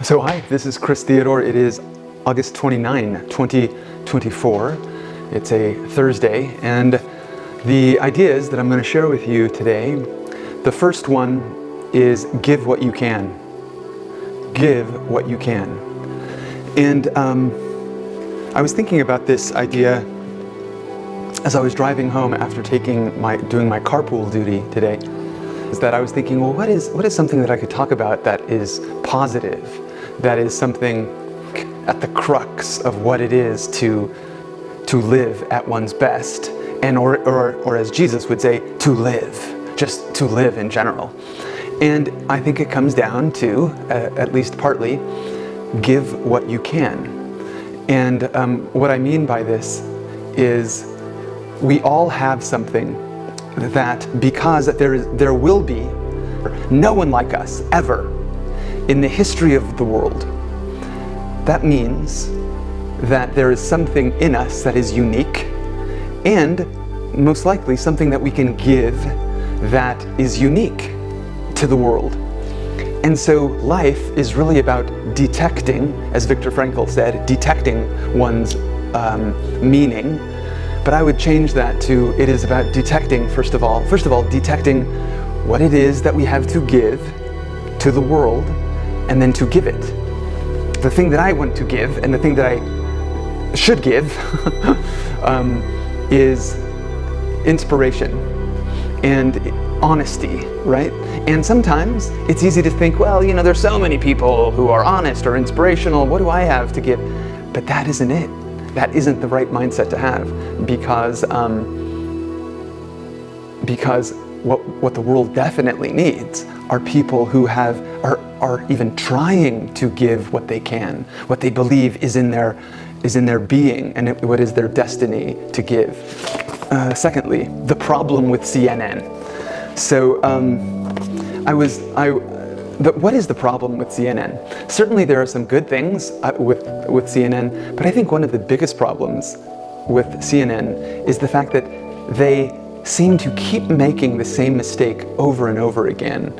So hi, this is Chris Theodore. It is August 29, 2024. It's a Thursday, and the ideas that I'm going to share with you today, the first one is give what you can. Give what you can. And I was thinking about this idea as I was driving home after doing my carpool duty today. Is that I was thinking, well, what is something that I could talk about that is positive, that is something at the crux of what it is to live at one's best, and or as Jesus would say, to live, just to live in general. And I think it comes down to, at least partly, give what you can. And what I mean by this is we all have something that, because there will be no one like us ever in the history of the world. That means that there is something in us that is unique, and most likely something that we can give that is unique to the world. And so life is really about detecting, as Viktor Frankl said, detecting one's meaning. But I would change that to, it is about detecting, first of all, detecting what it is that we have to give to the world, and then to give it. The thing that I want to give, and the thing that I should give, is inspiration and honesty, right? And sometimes it's easy to think, well, there's so many people who are honest or inspirational, what do I have to give? But that isn't it. That isn't the right mindset to have, because what the world definitely needs are people who are even trying to give what they can, what they believe is in their being, and what is their destiny to give. Secondly, the problem with CNN. So what is the problem with CNN? Certainly there are some good things with CNN, but I think one of the biggest problems with CNN is the fact that they seem to keep making the same mistake over and over again.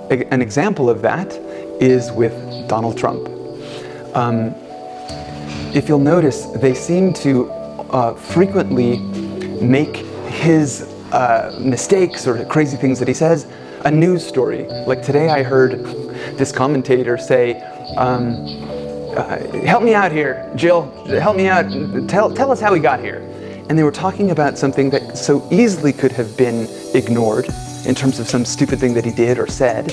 An example of that is with Donald Trump. If you'll notice, they seem to frequently make his mistakes or crazy things that he says a news story. Like today I heard this commentator say, help me out here, Jill, help me out, tell us how we got here. And they were talking about something that so easily could have been ignored in terms of some stupid thing that he did or said.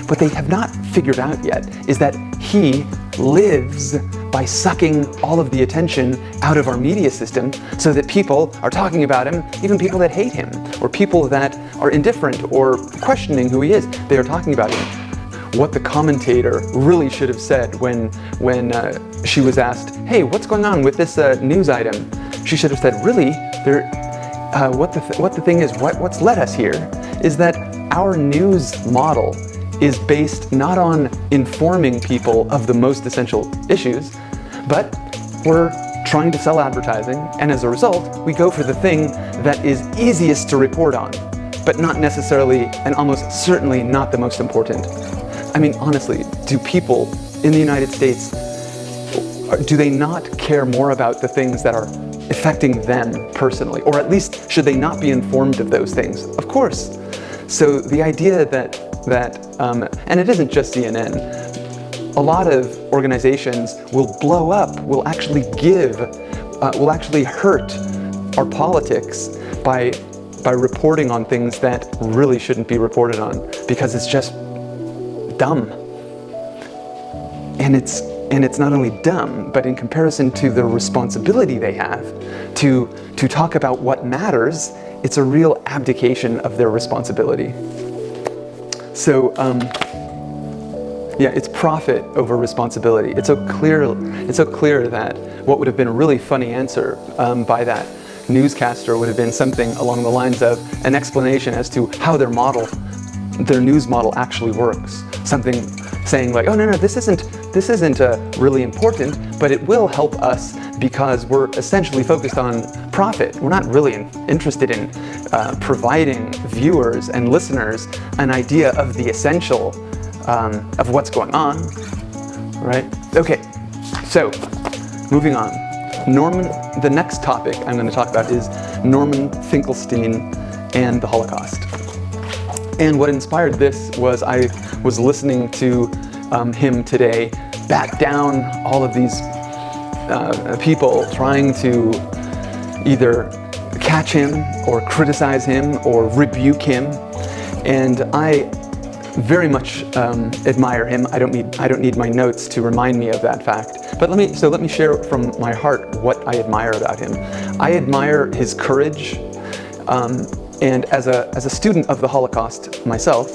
What they have not figured out yet is that he lives by sucking all of the attention out of our media system, so that people are talking about him, even people that hate him, or people that are indifferent or questioning who he is, they are talking about him. What the commentator really should have said when she was asked, hey, what's going on with this news item? She should have said, really, what the thing is, what's led us here is that our news model is based not on informing people of the most essential issues, but we're trying to sell advertising, and as a result, we go for the thing that is easiest to report on, but not necessarily, and almost certainly not the most important. I mean, honestly, do people in the United States, do they not care more about the things that are affecting them personally? Or at least, should they not be informed of those things? Of course. So the idea that and it isn't just CNN, a lot of organizations will blow up, will actually hurt our politics by reporting on things that really shouldn't be reported on, because it's just dumb. And it's not only dumb, but in comparison to the responsibility they have to talk about what matters, it's a real abdication of their responsibility. So, it's profit over responsibility. It's so clear that what would have been a really funny answer by that newscaster would have been something along the lines of an explanation as to how their news model actually works. Something saying like, oh no, this isn't really important, but it will help us because we're essentially focused on profit. We're not really interested in providing viewers and listeners an idea of the essential of what's going on. right? Okay, so moving on. The next topic I'm going to talk about is Norman Finklestein and the Holocaust. And what inspired this was I was listening to him today bat down all of these people trying to either catch him or criticize him or rebuke him. And I very much admire him. I don't need my notes to remind me of that fact. But let me share from my heart what I admire about him. I admire his courage, and as a student of the Holocaust myself,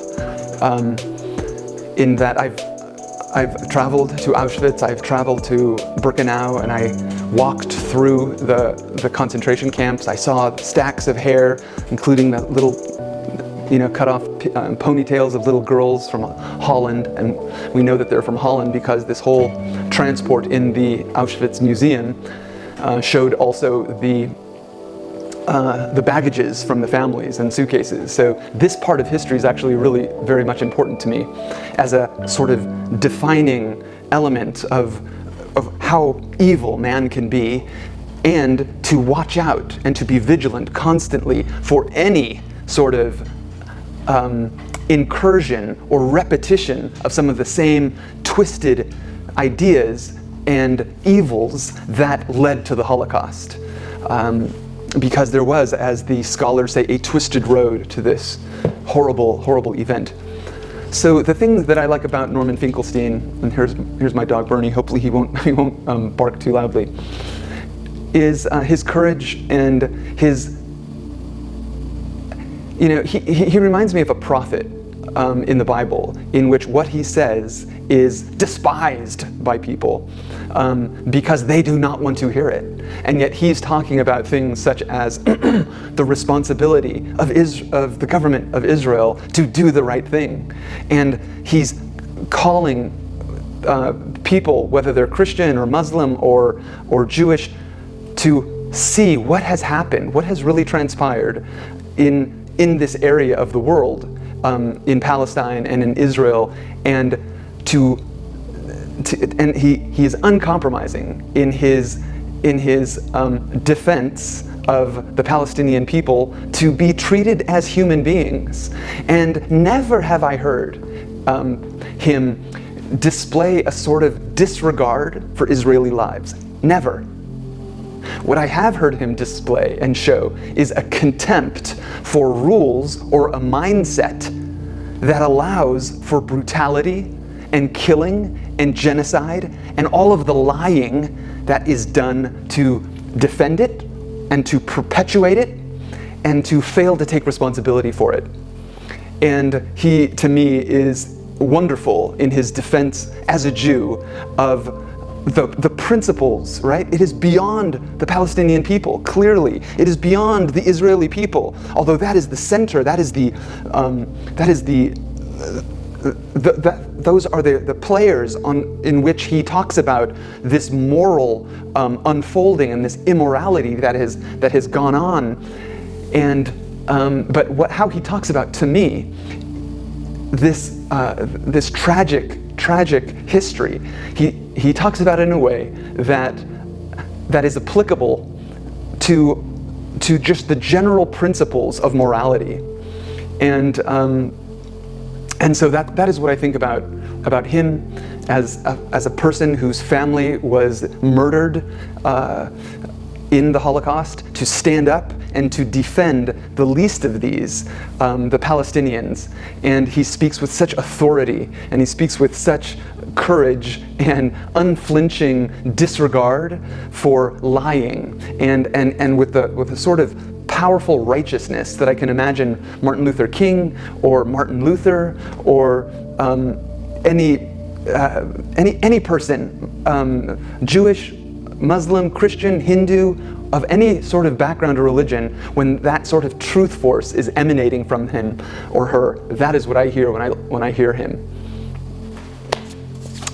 in that I've traveled to Auschwitz, I've traveled to Birkenau, and I walked through the concentration camps. I saw stacks of hair, including the little, cut off ponytails of little girls from Holland, and we know that they're from Holland because this whole transport in the Auschwitz museum showed also the baggages from the families and suitcases. So this part of history is actually really very much important to me as a sort of defining element of how evil man can be, and to watch out and to be vigilant constantly for any sort of incursion or repetition of some of the same twisted ideas and evils that led to the Holocaust. Because there was, as the scholars say, a twisted road to this horrible, horrible event. So the thing that I like about Norman Finklestein, and here's my dog Bernie, hopefully he won't bark too loudly, is his courage and his, he reminds me of a prophet in the Bible, in which what he says is despised by people because they do not want to hear it. And yet he's talking about things such as the responsibility of the government of Israel to do the right thing. And he's calling people, whether they're Christian or Muslim or Jewish, to see what has happened, what has really transpired in this area of the world, in Palestine and in Israel, and and he is uncompromising in his defense of the Palestinian people to be treated as human beings. And never have I heard him display a sort of disregard for Israeli lives. Never. What I have heard him display and show is a contempt for rules or a mindset that allows for brutality and killing and genocide and all of the lying that is done to defend it and to perpetuate it and to fail to take responsibility for it. And he, to me, is wonderful in his defense as a Jew of the principles, right? It is beyond the Palestinian people, clearly. It is beyond the Israeli people, although that is the center, those are the players in which he talks about this moral unfolding and this immorality that has gone on. And but how he talks about, to me, this tragic history, he talks about it in a way that is applicable to just the general principles of morality, and so that is what I think about him as a person whose family was murdered in the Holocaust, to stand up and to defend the least of these, the Palestinians. And he speaks with such authority, and he speaks with such courage and unflinching disregard for lying, and with a sort of powerful righteousness that I can imagine Martin Luther King or Martin Luther or any person, Jewish, Muslim, Christian, Hindu, of any sort of background or religion, when that sort of truth force is emanating from him or her. That is what I hear when I hear him.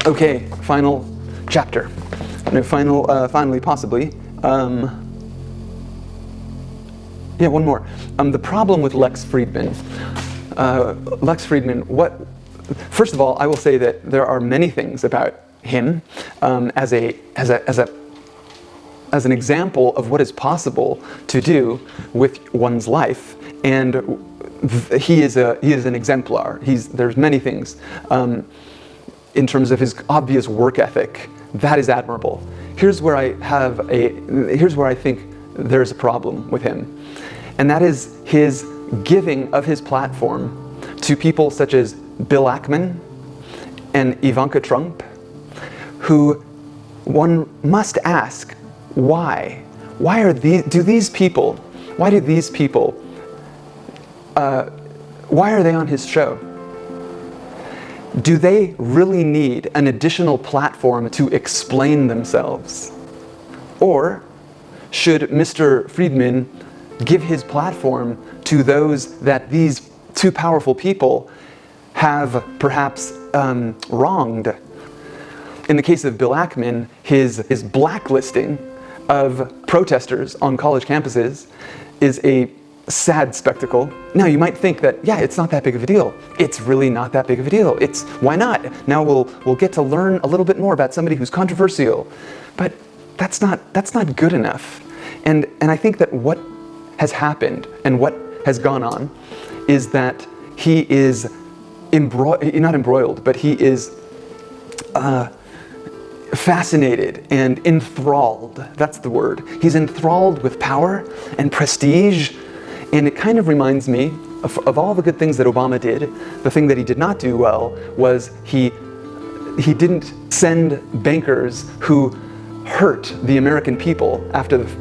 Okay, final chapter. No, finally, possibly. Yeah, one more. The problem with Lex Fridman. Lex Fridman, first of all, I will say that there are many things about him as an example of what is possible to do with one's life, and he is an exemplar. There's many things in terms of his obvious work ethic that is admirable. Here's where I think there's a problem with him, and that is his giving of his platform to people such as Bill Ackman and Ivanka Trump, who one must ask, why? Why do these people, why are they on his show? Do they really need an additional platform to explain themselves? Or should Mr. Fridman give his platform to those that these two powerful people have perhaps wronged? In the case of Bill Ackman, his blacklisting of protesters on college campuses is a sad spectacle. Now you might think that, yeah, it's not that big of a deal. It's really not that big of a deal. Why not? Now we'll get to learn a little bit more about somebody who's controversial. But that's not good enough. And I think that what has happened and what has gone on is that he is not embroiled, but he is fascinated and enthralled. That's the word. He's enthralled with power and prestige. And it kind of reminds me of all the good things that Obama did. The thing that he did not do well was he didn't send bankers who hurt the American people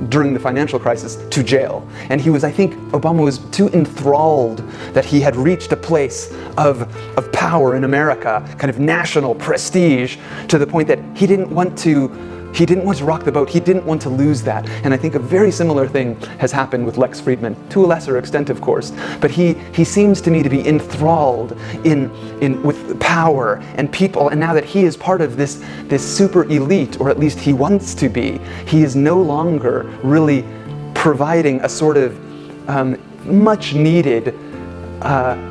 during the financial crisis to jail. And I think Obama was too enthralled that he had reached a place of power in America, kind of national prestige, to the point that he didn't want to rock the boat. He didn't want to lose that. And I think a very similar thing has happened with Lex Fridman, to a lesser extent, of course. But he seems to me to be enthralled with power and people. And now that he is part of this super elite, or at least he wants to be, he is no longer really providing a sort of much needed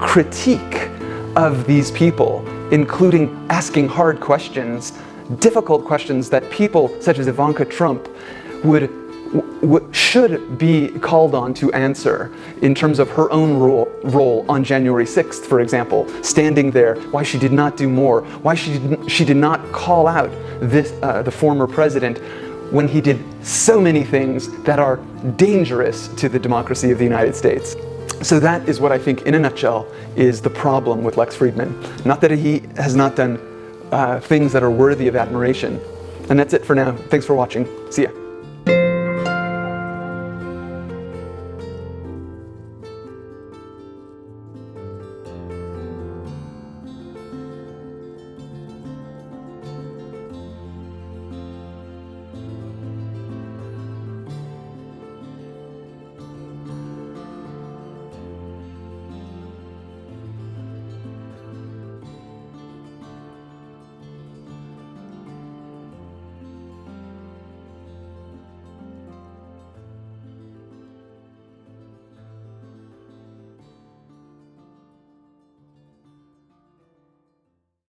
critique of these people, including asking hard questions, difficult questions that people such as Ivanka Trump should be called on to answer in terms of her own role on January 6th, for example, standing there, why she did not do more, why she did not call out the former president when he did so many things that are dangerous to the democracy of the United States. So that is what I think, in a nutshell, is the problem with Lex Fridman. Not that he has not done things that are worthy of admiration. And that's it for now. Thanks for watching. See ya.